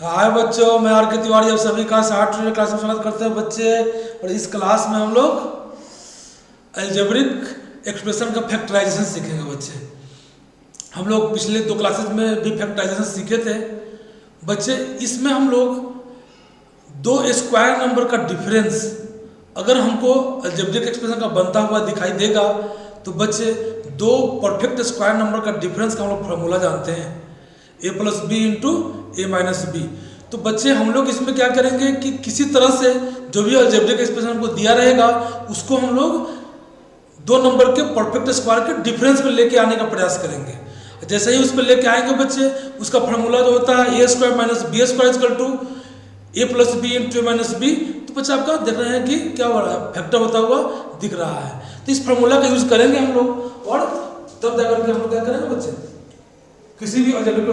हाय बच्चों, मैं आर के तिवारी आप सभी का 60वीं क्लास में स्वागत करते हैं बच्चे। और इस क्लास में हम लोग अलजेब्रिक एक्सप्रेशन का फैक्टराइजेशन सीखेंगे बच्चे। हम लोग पिछले 2 क्लासेस में भी फैक्टराइजेशन सीखे थे बच्चे। इसमें हम लोग 2 स्क्वायर नंबर का डिफरेंस अगर हमको अलजेब्रिक एक्सप्रेशन का बनता हुआ दिखाई देगा तो बच्चे 2 परफेक्ट स्क्वायर नंबर का डिफरेंस का हम लोग फॉर्मूला जानते हैं, a plus B into A minus B. तो बच्चे हम लोग इसमें क्या करेंगे कि किसी तरह से जो भी अलजेब्रिक एक्सप्रेशन हमको दिया रहेगा उसको हम लोग 2 नंबर के परफेक्ट स्क्वायर के डिफरेंस में लेके आने का प्रयास करेंगे। जैसे ही उस पर लेके आएंगे बच्चे, उसका फॉर्मूला जो होता है A square minus B square equal to A plus B into A minus B. तो बच्चे आपका देख रहे हैं कि क्या हो रहा है, फैक्टर होता हुआ दिख रहा है। तो इस फॉर्मूला का यूज करेंगे हम लोग और तब जाकर के हम लोग क्या करेंगे बच्चे, किसी भी अलजेब्रिक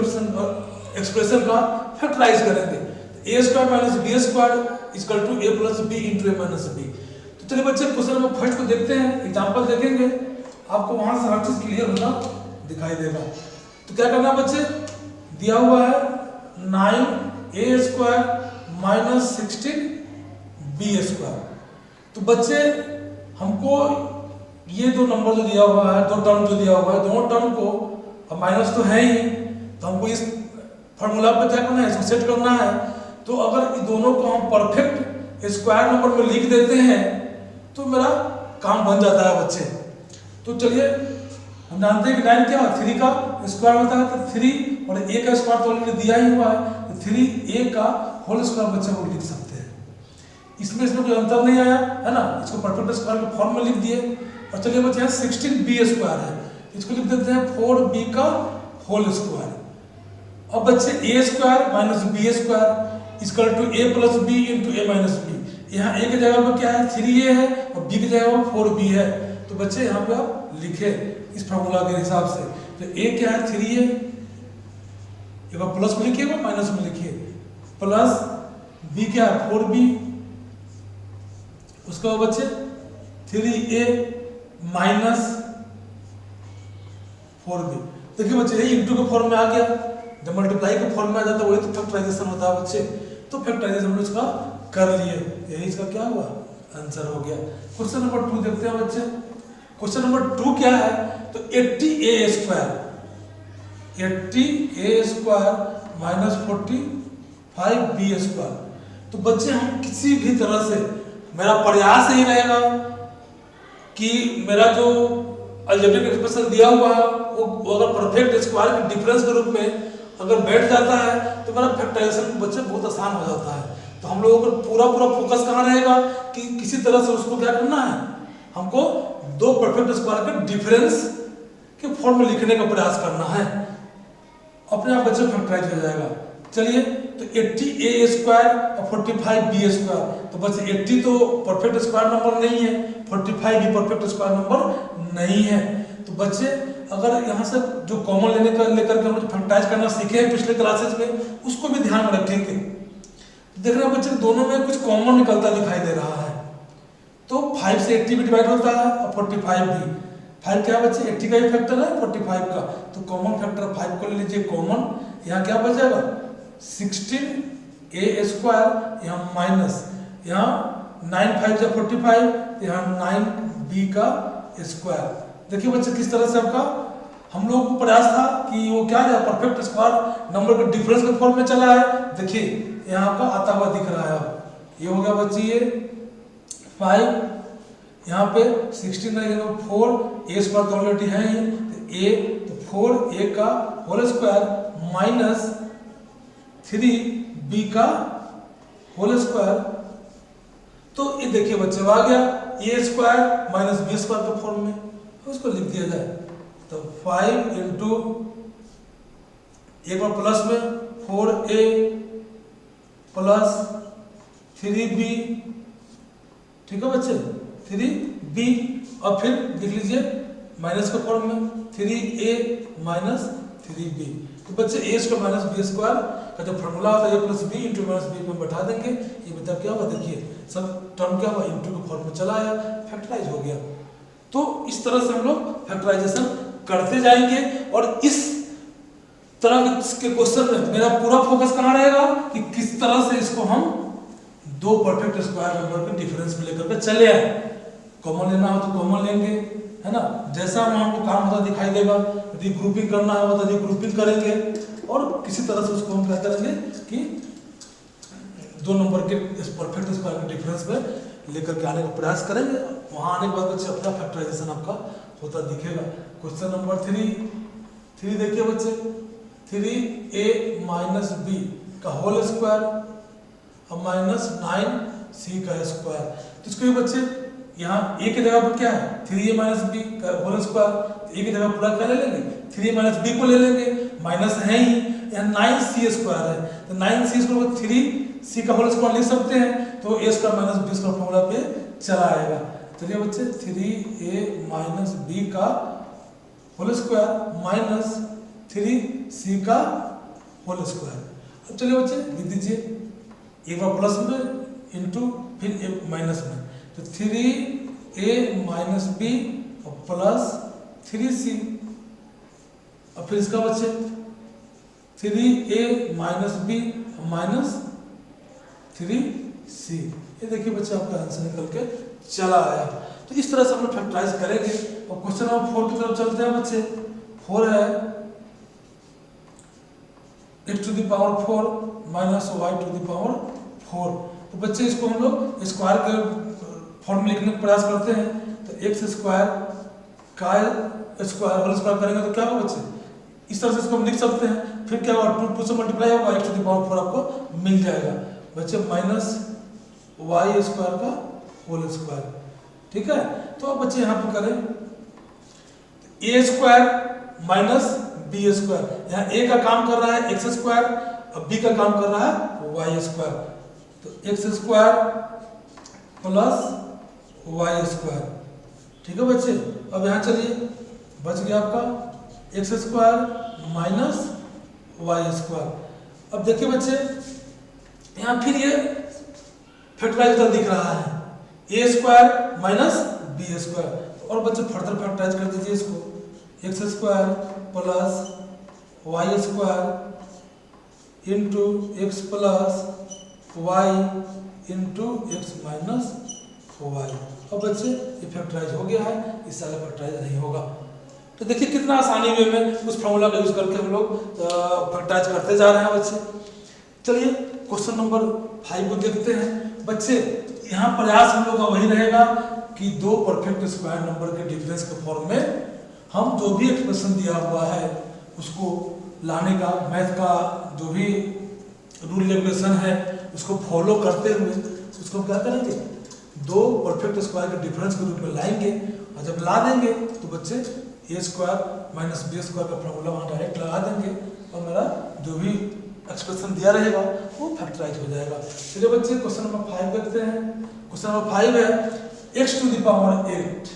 एक्सप्रेशन का फैक्टराइज करेंगे। A square minus B square equal to A plus B into A minus B. तो चलिए बच्चे क्वेश्चन नंबर फर्स्ट को देखते हैं, एग्जांपल देखेंगे, आपको वहां से हर चीज क्लियर होना दिखाई देगा। तो क्या करना बच्चे, दिया हुआ है 9a square minus 16b square. तो बच्चे हमको ये 2 नंबर जो दिया हुआ है, 2 टर्म जो दिया हुआ है, दोनों टर्म को, अब माइनस तो है ही, तो हमको इस फॉर्मूला पे क्या करना है, इसको सेट करना है। तो अगर इन दोनों को हम परफेक्ट स्क्वायर नंबर में लिख देते हैं तो मेरा काम बन जाता है बच्चे। तो चलिए हम जानते हैं कि 9 क्या है, 3 का स्क्वायर होता है, तो 3 और a का स्क्वायर तो ऑलरेडी दिया ही हुआ है, तो 3a का होल स्क्वायर बच्चे को लिख सकते हैं। इसमें कोई अंतर नहीं आया है ना, इसको परफेक्ट स्क्वायर के फॉर्म में लिख दिए। और चलिए बच्चे यहाँ 16b स्क्वायर है, इसको लिख देते हैं 4b का होल स्क्वायर। अब बच्चे A square minus B square equal to A plus B into A minus B. यहाँ ए की जगह पर क्या है, 3a है, और बी की जगह पर 4b है। तो बच्चे यहाँ पे आप लिखे इस फॉर्मूला के हिसाब से, तो ए क्या है 3a, एक बार प्लस में लिखिए, माइनस में लिखिए, प्लस बी क्या है 4b, उसके बाद बच्चे 3a माइनस 4b। देखिए बच्चे यही इंटू के फॉर्म में आ गया, जब मल्टीप्लाई के फॉर्म में आ जाता है वही तो फैक्टराइजेशन होता है बच्चे। तो फैक्टराइजेशन हम इसका कर लिए, यही इसका क्या हुआ, आंसर हो गया। क्वेश्चन नंबर 2 देखते हैं बच्चे। क्वेश्चन नंबर 2 क्या है, तो 80a square, 80a square minus 45b square. तो बच्चे हम किसी भी तरह से, मेरा प्रयास यही रहेगा कि मेरा जो अलजेब्रिक एक्सप्रेशन दिया हुआ है वो अगर परफेक्ट स्क्वायर के डिफरेंस के रूप में अगर बैठ जाता है तो मेरा फैक्टराइजेशन बच्चे बहुत आसान हो जाता है। तो हम लोगों को पूरा फोकस कहाँ रहेगा कि किसी तरह से उसको क्या करना है, हमको 2 परफेक्ट स्क्वायर के डिफरेंस के फॉर्म में लिखने का प्रयास करना है, अपने आप बच्चे फैक्टराइज हो जाएगा। चलिए तो 80a स्क्वायर और 45b स्क्वायर, तो बस 80 तो परफेक्ट स्क्वायर नंबर नहीं है, 45 भी परफेक्ट स्क्वायर नंबर नहीं है। तो बच्चे अगर यहाँ से जो कॉमन लेकर के हम लोग फैक्टराइज करना सीखे हैं पिछले क्लासेस में, उसको भी ध्यान में रखेंगे। देख रहे हैं बच्चे दोनों में कुछ कॉमन निकलता दिखाई दे रहा है। तो 5 से 80 भी डिवाइड होता है और 45 भी। 5 क्या बच्चे, 80 का ही फैक्टर है, 45 का, तो कॉमन फैक्टर 5 को ले लीजिए कॉमन। यहाँ क्या बच जाएगा 16a स्क्वायर, यहाँ माइनस, यहाँ 9 5 जा 45, यहाँ 9b का स्क्वायर। देखिए बच्चे किस तरह से आपका हम लोगों को प्रयास था कि वो क्या है, परफेक्ट स्क्वायर नंबर के डिफरेंस के फॉर्म में चला है। देखिए यहाँ आपका आता हुआ दिख रहा है, अब ये हो गया बच्चे ये 5, यहाँ पे 16 रहेगा 4, a स्क्वायर तो ऑलरेडी है ही, तो a, तो 4a का होल स्क्वायर माइनस 3b का होल स्क्वायर। तो ये देखिए बच्चे आ गया a square minus b square के फॉर्म में, उसको लिख दिया जाए। तो 5 इंटू एक बार प्लस में 4a प्लस 3b, ठीक है बच्चे 3b, और फिर लिख लीजिए माइनस के फॉर्म में 3a माइनस 3b। तो बच्चे a square minus b square का जो फॉर्मूला होता है a plus b into minus b में बैठा देंगे। ये बता क्या हुआ, देखिए सब टर्म क्या हुआ, इंटू के फॉर्म में चला आया, फैक्टराइज हो गया। तो इस तरह से हम लोग फैक्टराइजेशन करते जाएंगे और इस तरह के क्वेश्चन में मेरा पूरा फोकस कहाँ रहेगा कि किस तरह से इसको हम दो परफेक्ट स्क्वायर नंबर के डिफरेंस में लेकर के चले आए। कॉमन लेना हो तो कॉमन लेंगे, है ना, जैसा हमको काम होता दिखाई देगा। यदि ग्रुपिंग करना होगा तो ग्रुपिंग करेंगे और किसी तरह से उसको हम क्या करेंगे कि दो नंबर के परफेक्ट स्क्वायर के डिफरेंस में लेकर के आने का प्रयास करेंगे। वहाँ आने के बाद बच्चे अपना फैक्टराइजेशन आपका होता दिखेगा। क्वेश्चन नंबर 3 देखिए बच्चे, 3a माइनस बी का होल स्क्वायर और माइनस 9c का स्क्वायर। तो इसको ये बच्चे यहाँ a की जगह पर क्या है 3a माइनस बी का होल स्क्वायर, तो a की जगह पूरा क्या ले लेंगे 3a माइनस बी को ले लेंगे, माइनस है ही, यहाँ 9c स्क्वायर है तो 9c स्क्वायर को 3c का होल स्क्वायर लिख सकते हैं, तो a square minus b square formula पे चला आएगा। चलिए बच्चे 3a माइनस बी का होल स्क्वायर माइनस 3c का होल स्क्वायर। अब चलिए बच्चे लिख दीजिए, एक बार प्लस में इंटू फिर एक माइनस में, तो 3a माइनस बी और प्लस 3c, और फिर इसका बच्चे 3a minus B minus 3c। ये देखिए बच्चे आपका आंसर निकल के चला आया। तो इस तरह से हम लोग फैक्टराइज करेंगे। और क्वेश्चन नंबर 4 की तरफ चलते हैं बच्चे। 4 है x to the power 4 minus y to the power 4। तो बच्चे इसको हम लोग स्क्वायर के फॉर्म में लिखने का प्रयास करते हैं। तो x स्क्वायर का स्क्वायर होल स्क्वायर करेंगे तो क्या होगा बच्चे, इस तरह से इसको हम लिख सकते हैं। फिर क्या होगा 2 से मल्टीप्लाई होगा, x टू द पावर 4 आपको मिल जाएगा बच्चे, माइनस y स्क्वायर का होल स्क्वायर। ठीक है, तो अब बच्चे यहाँ पे करें a square minus B square, यहाँ a का काम कर रहा है एक्स स्क्वायर और b का काम कर रहा है y स्क्वायर, तो x square plus y square. ठीक है बच्चे, अब यहाँ चलिए बच गया आपका X square minus y square. अब देखिए बच्चे यहाँ फिर ये फैक्टराइज दिख रहा है a square minus B square, और बच्चे फर्दर फैक्टराइज कर दीजिए इसको, X square plus Y square into X plus Y into X minus Y. अब बच्चे ये फैक्टराइज हो गया है, इससे आगे फैक्टराइज नहीं होगा। तो देखिए कितना आसानी वे में उस फॉर्मूला का यूज करके हम लोग फैक्टराइज करते जा रहे हैं बच्चे। चलिए क्वेश्चन नंबर 5 को देखते हैं बच्चे। यहाँ प्रयास हम लोग का वही रहेगा कि दो परफेक्ट स्क्वायर नंबर के डिफरेंस के फॉर्म में हम जो भी एक्सप्रेशन दिया हुआ है उसको लाने का, मैथ का जो भी रूल रेगुलेशन है उसको फॉलो करते हुए उसको क्या करेंगे, दो परफेक्ट स्क्वायर के डिफरेंस के रूप में लाएंगे। और जब ला देंगे तो बच्चे A square minus B square का फॉर्मूला वहाँ डायरेक्ट लगा देंगे और मेरा जो भी एक्सप्रेशन दिया रहेगा वो फैक्टराइज हो जाएगा। चलिए बच्चे क्वेश्चन नंबर 5 देखते हैं। क्वेश्चन नंबर 5 है x to the power 8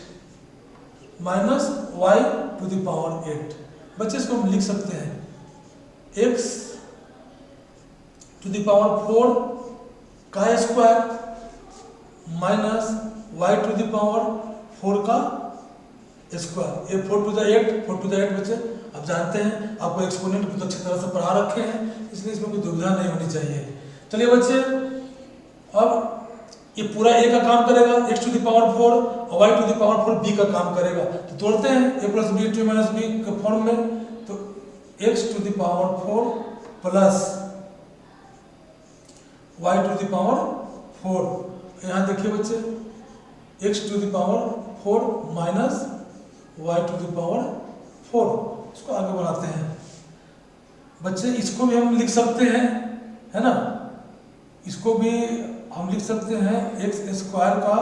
minus y to the power 8। बच्चे इसको हम लिख सकते हैं x टू द पावर 4 का square minus y to the power 4 का स्क्वायर। ये 4 टू द 8 बच्चे अब जानते हैं, आपको एक्सपोनेंट बहुत अच्छी तरह से पढ़ा रखे हैं, इसलिए इसमें कोई दुविधा नहीं होनी चाहिए। चलिए बच्चे अब ये पूरा a का काम करेगा x टू द पावर 4 और y to the power 4 b का काम करेगा। तो तोड़ते हैं a plus B to minus B के फॉर्म में, तो x to the power 4 plus y to the power 4। यहाँ देखिए बच्चे x to the power 4 minus y to the power 4, इसको आगे बढ़ाते हैं बच्चे। इसको भी हम लिख सकते हैं, है ना, इसको भी हम लिख सकते हैं एक्स स्क्वायर का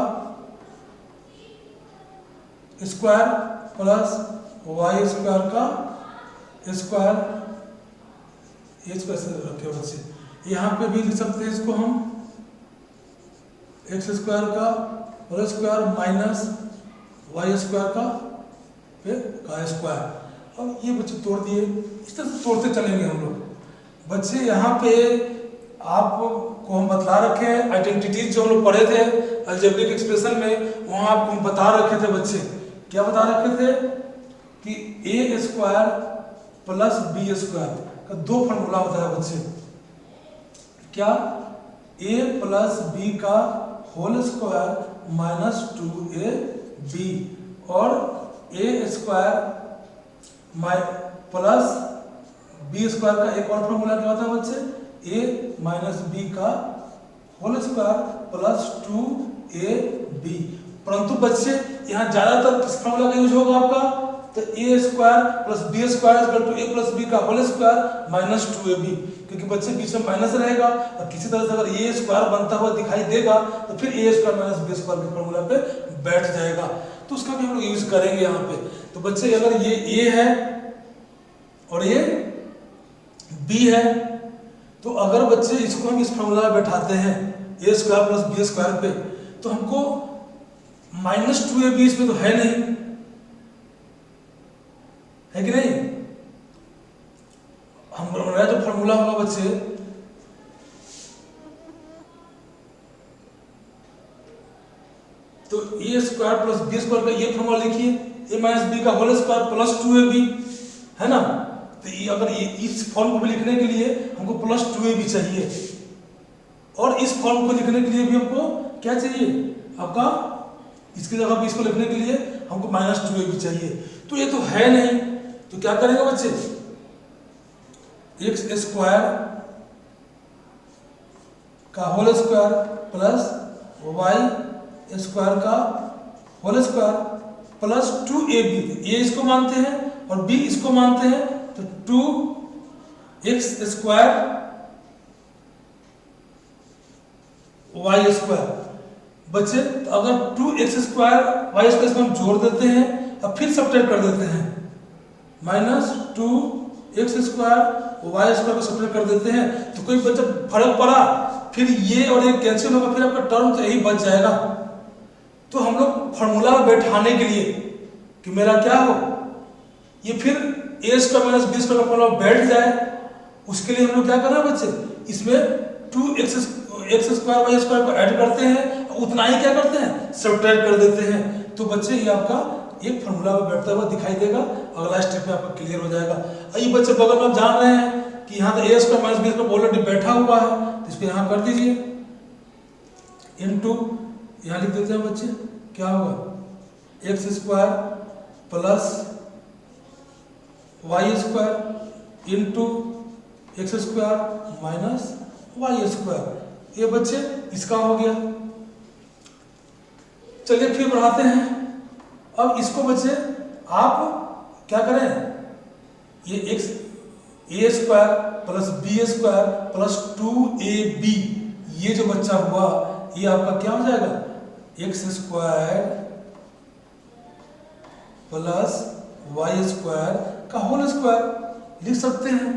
स्क्वायर प्लस वाई स्क्वायर का स्क्वायर। ये कैसे रखे बच्चे, यहाँ पे भी लिख सकते हैं इसको हम एक्स स्क्वायर का whole square minus Y square का स्क्वायर। और ये बच्चे तोड़ दिए, इस तरह से तोड़ते चलेंगे हम लोग बच्चे। यहाँ पे आपको हम बता रखे हैं आइडेंटिटीज जो हम लोग पढ़े थे अलजेब्रिक एक्सप्रेशन में, वहाँ आपको हम बता रखे थे बच्चे, क्या बता रखे थे कि A square plus B square का दो फॉर्मूला होता है बच्चे, क्या, ए प्लस बी का होल स्क्वायर माइनस 2ab और ए स्क्वायर प्लस बी स्क्वायर का एक और फॉर्मूला क्या होता है बच्चे, ए माइनस बी का होल स्क्वायर प्लस 2ab। परंतु बच्चे यहाँ ज्यादातर किस फॉर्मूला का यूज होगा आपका, तो A square plus B square equal to A plus B का होल स्क्वायर माइनस 2ab, क्योंकि बच्चे बीच में माइनस रहेगा और किसी तरह से अगर ए स्क्वायर बनता हुआ दिखाई देगा तो फिर ए स्क्वायर माइनस बी स्क्वायर के फॉर्मूला पे बैठ जाएगा, तो उसका भी हम लोग यूज करेंगे यहाँ पे। तो बच्चे अगर ये ए है और ये बी है, तो अगर बच्चे इसको हम इस फॉर्मूला में बैठाते हैं ए स्क्वायर प्लस बी स्क्वायर पे, तो हमको माइनस 2ab इसमें तो है नहीं, है कि नहीं, हमारा जो फॉर्मूला होगा बच्चे, तो A square plus B square का ये फॉर्मूला लिखिए, ए माइनस बी का होल स्क्वायर प्लस 2ab, है ना। तो ये अगर ये इस फॉर्म को भी लिखने के लिए हमको प्लस 2ab चाहिए, और इस फॉर्म को लिखने के लिए भी हमको क्या चाहिए आपका, इसकी जगह पे इसको लिखने के लिए हमको माइनस 2ab चाहिए। तो ये तो है नहीं, तो क्या करेंगे बच्चे, एक्स स्क्वायर का whole square plus Y square का होल स्क्वायर प्लस 2ab, ये इसको मानते हैं और b इसको मानते हैं, तो 2x स्क्वायर वाई स्क्वायर। बच्चे तो अगर 2x स्क्वायर वाई स्क्वायर इसमें हम जोड़ देते हैं और फिर सब्ट्रैक्ट कर देते हैं, minus 2x square Y square को सब्ट्रैक्ट कर देते हैं, तो कोई बच्चा फर्क पड़ा, फिर ये और ये कैंसिल होगा, फिर आपका टर्म तो यही बच जाएगा। तो हम लोग फॉर्मूला बैठाने के लिए कि मेरा क्या हो, ये फिर ए स्क्वायर माइनस बी स्क्वायर का फॉर्मूला बैठ जाए, उसके लिए हम लोग क्या कर रहे हैं बच्चे, इसमें 2x स्क्वायर वाई स्क्वायर को ऐड करते हैं, उतना ही क्या करते हैं, सब्ट्रैक्ट कर देते हैं। तो बच्चे ये आपका एक फॉर्मूला में बैठता हुआ दिखाई देगा, अगला स्टेप में आपका क्लियर हो जाएगा। ये बच्चे बगल में आप जान रहे हैं कि यहाँ तो A square minus B square already बैठा हुआ है, तो इसको यहाँ कर दीजिए, इनटू यहाँ लिख देते हैं बच्चे, क्या होगा, X square plus Y square into X square minus Y square. ये बच्चे इसका हो गया। चलिए फिर बढ़ाते हैं। अब इसको बच्चे आप क्या करें, ये x A square plus B square plus 2ab, ये जो बच्चा हुआ ये आपका क्या हो जाएगा, X square plus Y square का होल स्क्वायर लिख सकते हैं,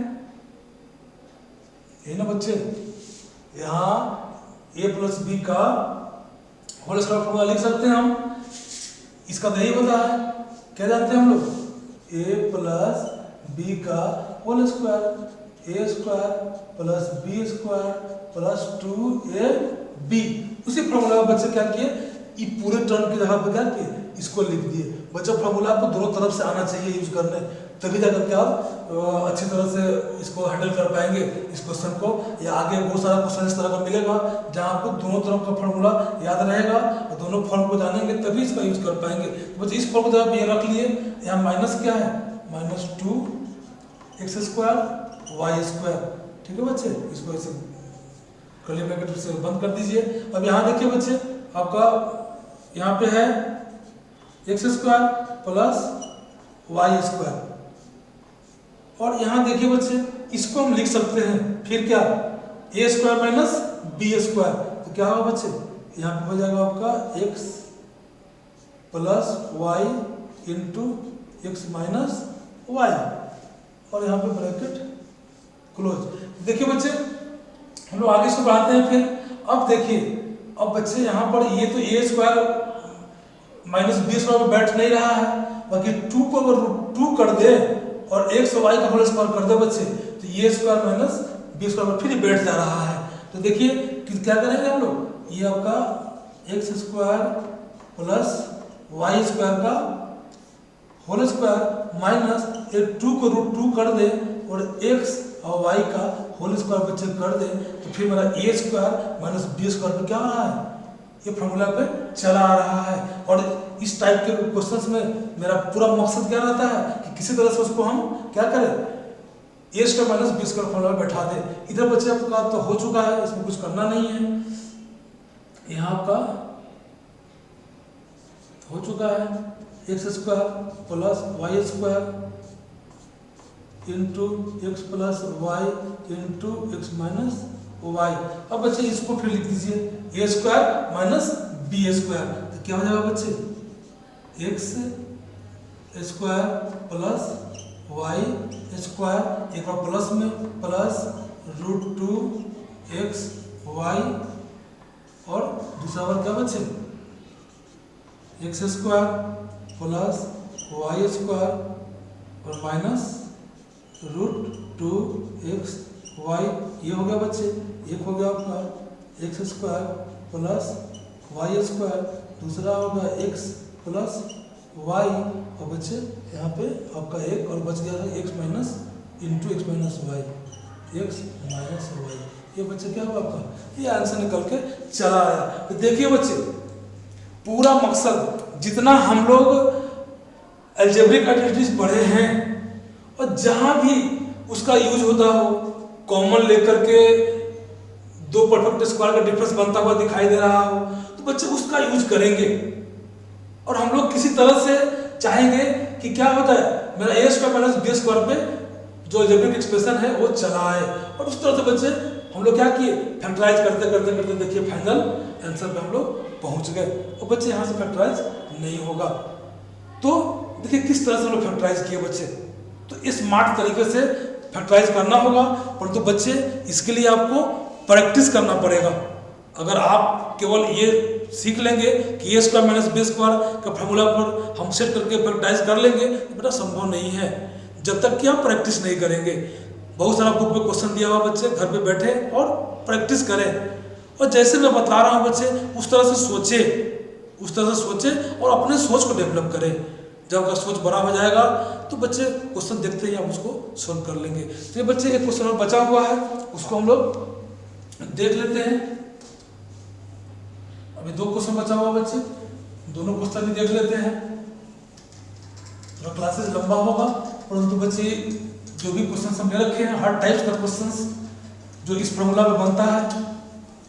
ये ना बच्चे। यहाँ ए प्लस बी का होल स्क्वायर फॉर्मूला लिख सकते हैं हम, इसका तो यही पता है, क्या जानते हैं हम लोग, ए प्लस बी का whole square, A square plus B square plus 2ab। उसी फॉर्मूला में बच्चे क्या किए, ये पूरे टर्म की जगह पर क्या किए, इसको लिख दिए। बच्चा फॉर्मूला आपको दोनों तरफ से आना चाहिए यूज करने, तभी जाकर के आप अच्छी तरह से इसको हैंडल कर पाएंगे इस क्वेश्चन को, या आगे बहुत सारा क्वेश्चन इस तरह का मिलेगा जहाँ आपको दोनों तरफ का फॉर्मूला याद रहेगा और दोनों फॉर्म को जानेंगे तभी इसका यूज कर पाएंगे। तो बच्चे इस फॉर्म को जब ये रख लिए, यहाँ माइनस क्या है, minus 2x square Y square, ठीक है बच्चे, इसको ऐसे कर्ली ब्रैकेट से बंद कर दीजिए। अब यहाँ देखिए बच्चे, आपका यहाँ पे है X square plus Y square, और यहाँ देखिए बच्चे इसको हम लिख सकते हैं फिर क्या, A square minus B square. तो क्या होगा बच्चे, यहाँ पे हो जाएगा आपका X plus Y into X minus Y, और यहाँ पे ब्रैकेट क्लोज। देखिए बच्चे हम लोग आगे इसको बढ़ाते हैं फिर। अब देखिए, अब बच्चे यहाँ पर ये तो A square minus B square में बैठ नहीं रहा है, बाकी 2 को अगर 2 कर दे और एक्स वाई का होल स्क्वायर कर दे बच्चे, तो ये स्क्वायर माइनस बी स्क्वायर में फिर बैठ जा रहा है। तो देखिए कि क्या करेंगे हम लोग, ये आपका X square plus Y square का होल स्क्वायर माइनस ये 2 को रूट 2 कर दे और x और y का होल स्क्वायर बच्चे कर दे तो फिर मेरा ए स्क्वायर माइनस बी स्क्वायर पे क्या आ रहा है, ये फॉर्मूला पे चला आ रहा है। और इस टाइप के क्वेश्चंस में मेरा पूरा मकसद क्या रहता है कि किसी तरह से उसको हम क्या करें, A square minus B square formula बैठा दे। इधर बच्चे आपका तो हो चुका है, इसमें कुछ करना नहीं है। यहाँ आपका हो चुका है X square plus Y square into X plus Y into X minus Y. अब बच्चे इसको फिर लिख दीजिए A square minus B square, तो क्या हो जाएगा बच्चे X square plus Y square, एक बार प्लस में प्लस रूट 2 एक्स वाई और दूसरा बार क्या बच्चे X square plus Y square और माइनस रूट 2 एक्स वाई। ये हो गया बच्चे, एक हो गया आपका X square plus Y square, दूसरा होगा एक्स प्लस वाई और बच्चे यहाँ पे आपका एक और बच गया है X minus into X minus Y, X minus Y. ये बच्चे क्या हुआ आपका, ये आंसर निकल के चला आया। तो देखिए बच्चे पूरा मकसद जितना हम लोग अलजेब्रिक आइडेंटिटीज पढ़े हैं और जहाँ भी उसका यूज होता हो, कॉमन लेकर के दो परफेक्ट स्क्वायर का डिफरेंस बनता हुआ दिखाई दे रहा हो तो बच्चे उसका यूज करेंगे। और हम लोग किसी तरह से चाहेंगे कि क्या होता है मेरा ए स्क्वायर माइनस बी स्क्वायर पे जो अलजेब्रिक एक्सप्रेशन है वो चला आए। और उस तरह से बच्चे हम लोग क्या किए, फैक्टराइज करते करते करते देखिए फाइनल आंसर पे हम लोग पहुंच गए। और बच्चे यहाँ से फैक्टराइज नहीं होगा, तो देखिए किस तरह से हम लोग फैक्टराइज किए बच्चे। तो स्मार्ट तरीके से फैक्टराइज करना होगा, परंतु बच्चे इसके लिए आपको प्रैक्टिस करना पड़ेगा। अगर आप केवल ये सीख लेंगे कि A square minus B square का फॉर्मूला पर हम सेट करके फैक्टराइज कर लेंगे तो बेटा संभव नहीं है जब तक कि आप प्रैक्टिस नहीं करेंगे। बहुत सारा बुक में क्वेश्चन दिया हुआ, बच्चे घर पे बैठे और प्रैक्टिस करें और जैसे मैं बता रहा हूँ बच्चे उस तरह से सोचे, उस तरह से सोचे और अपने सोच को डेवलप करें। जब आपका सोच बड़ा हो जाएगा तो बच्चे क्वेश्चन देखते ही आप उसको सॉल्व कर लेंगे। तो ये बच्चे एक क्वेश्चन और बचा हुआ है उसको हम लोग देख लेते हैं। अभी दो क्वेश्चन बचा हुआ बच्चे, दोनों क्वेश्चन भी देख लेते हैं। थोड़ा क्लासेस लंबा होगा परंतु बच्चे जो भी क्वेश्चन हमने रखे हैं हर टाइप्स का क्वेश्चंस जो इस फॉर्मूला में बनता है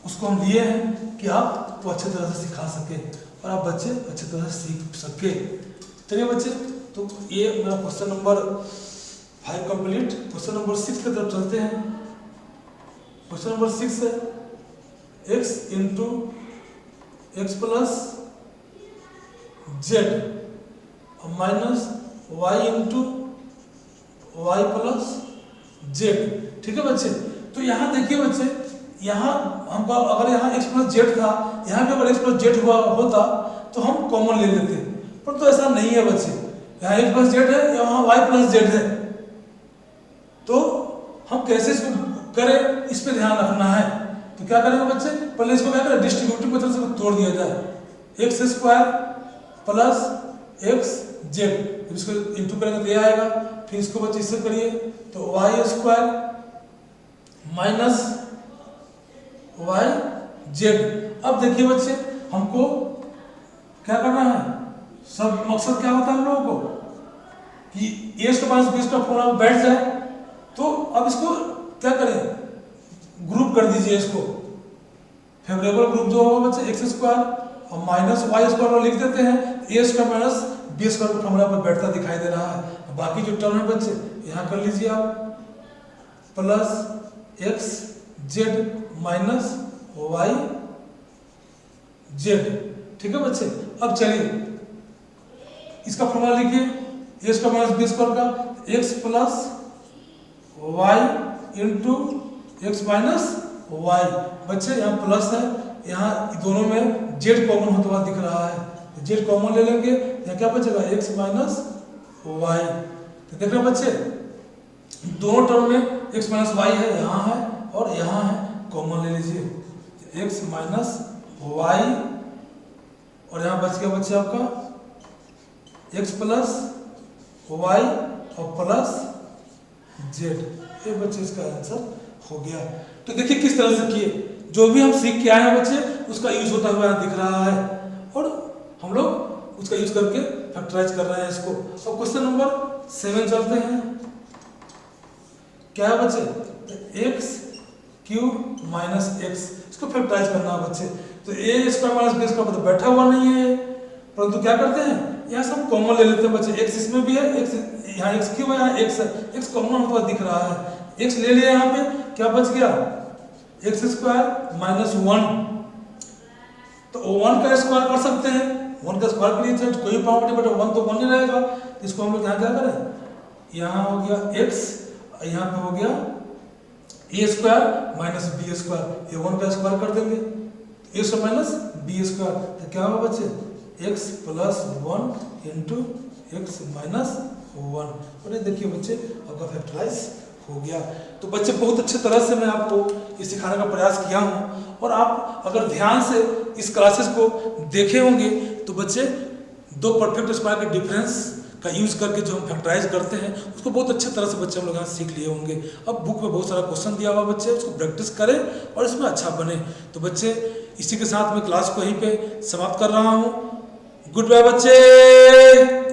उसको हम लिए हैं कि आप तो अच्छे तरह से सिखा सके और आप बच्चे अच्छे तरह से सीख सके। चलिए बच्चे, तो ये मेरा question number 5 complete. Question number 6 की तरफ चलते हैं। क्वेश्चन नंबर 6 है x into X plus Z minus Y into Y plus Z. ठीक है बच्चे, तो यहाँ देखिए बच्चे, यहाँ हमको अगर यहाँ x प्लस जेड था, यहाँ भी अगर x प्लस जेड हुआ होता तो हम कॉमन ले लेते, पर तो ऐसा नहीं है बच्चे। यहाँ x प्लस जेड है, यहाँ y प्लस जेड है, तो हम कैसे इसको करें इस पे ध्यान रखना है। तो क्या करेंगे बच्चे, पहले इसको क्या करें डिस्ट्रीब्यूटिव मेथड से तोड़ दिया जाए। X square plus X Z, इसको इंटू करेंगे तो ये आएगा। फिर इसको बच्चे इससे करिए तो Y square minus Y Z. अब देखिए बच्चे हमको क्या करना है, सब मकसद क्या होता है हम लोगों को कि A square minus B square formula में बैठ जाए। तो अब इसको क्या करें, ग्रुप कर दीजिए इसको। फेवरेबल ग्रुप जो होगा बच्चे एक्स स्क्वायर और माइनस वाई स्क्वायर लिख देते हैं, ए स्क्वायर माइनस बी स्क्वायर का फॉर्मूला पर बैठता दिखाई दे रहा है। बाकी जो टर्म है बच्चे यहाँ कर लीजिए आप, plus X Z minus Y Z. ठीक है बच्चे, अब चलिए इसका फॉर्मूला लिखिए, A square minus B square का X plus Y into X minus Y. बच्चे यहाँ प्लस है, यहाँ दोनों में जेड कॉमन होता हुआ दिख रहा है, जेड कॉमन ले लेंगे, यहाँ क्या बचेगा एक्स माइनस वाई। तो देख रहे बच्चे दोनों टर्म में एक्स माइनस वाई है, यहाँ है और यहाँ है, कॉमन ले लीजिए एक्स माइनस वाई और यहाँ बच गया बच्चे आपका एक्स प्लस वाई और प्लस जेड। ये बच्चे इसका आंसर हो गया। तो देखिए किस तरह से किए, जो भी हम सीख के आए हैं बच्चे उसका यूज होता हुआ दिख रहा है और हम लोग उसका यूज करके फैक्टराइज कर रहे हैं इसको। अब क्वेश्चन नंबर 7 चलते हैं। क्या है बच्चे, एक्स क्यूब माइनस एक्स, इसको फैक्टराइज करना है बच्चे। तो A square minus B square तो बैठा हुआ नहीं है, परंतु क्या करते हैं यहाँ से हम कॉमन ले लेते हैं बच्चे। एक्स इसमें भी है, एक्स यहाँ एक्स क्यूब है, यहाँ एक्स है, एक्स कॉमन हमको दिख रहा है, एक्स ले लिया यहाँ पे, क्या बच गया एक्स स्क्वायर माइनस 1। तो 1 का स्क्वायर कर सकते हैं, 1 का स्क्वायर के लिए चाहे कोई प्रॉपर्टी, बट 1 तो 1 ही रहेगा। इसको हम लोग यहाँ क्या करें, यहाँ हो गया एक्स, यहाँ पे हो गया ए स्क्वायर माइनस बी स्क्वायर, ये 1 का स्क्वायर कर देंगे, ए स्क्वायर माइनस बी स्क्वायर, तो क्या होगा बच्चे x plus 1 into X minus 1। और ये देखिए बच्चे आपका फैक्टराइज हो गया। तो बच्चे बहुत अच्छे तरह से मैं आपको ये सिखाने का प्रयास किया हूँ, और आप अगर ध्यान से इस क्लासेस को देखे होंगे तो बच्चे दो परफेक्ट स्क्वायर के डिफरेंस का यूज करके जो हम फैक्टराइज करते हैं उसको बहुत अच्छे तरह से बच्चे हम लोग यहाँ सीख लिए होंगे। अब बुक में बहुत सारा क्वेश्चन दिया हुआ, बच्चे उसको प्रैक्टिस करें और इसमें अच्छा बने। तो बच्चे इसी के साथ मैं क्लास को यहीं पे समाप्त कर रहा हूँ। गुड बाय बच्चे।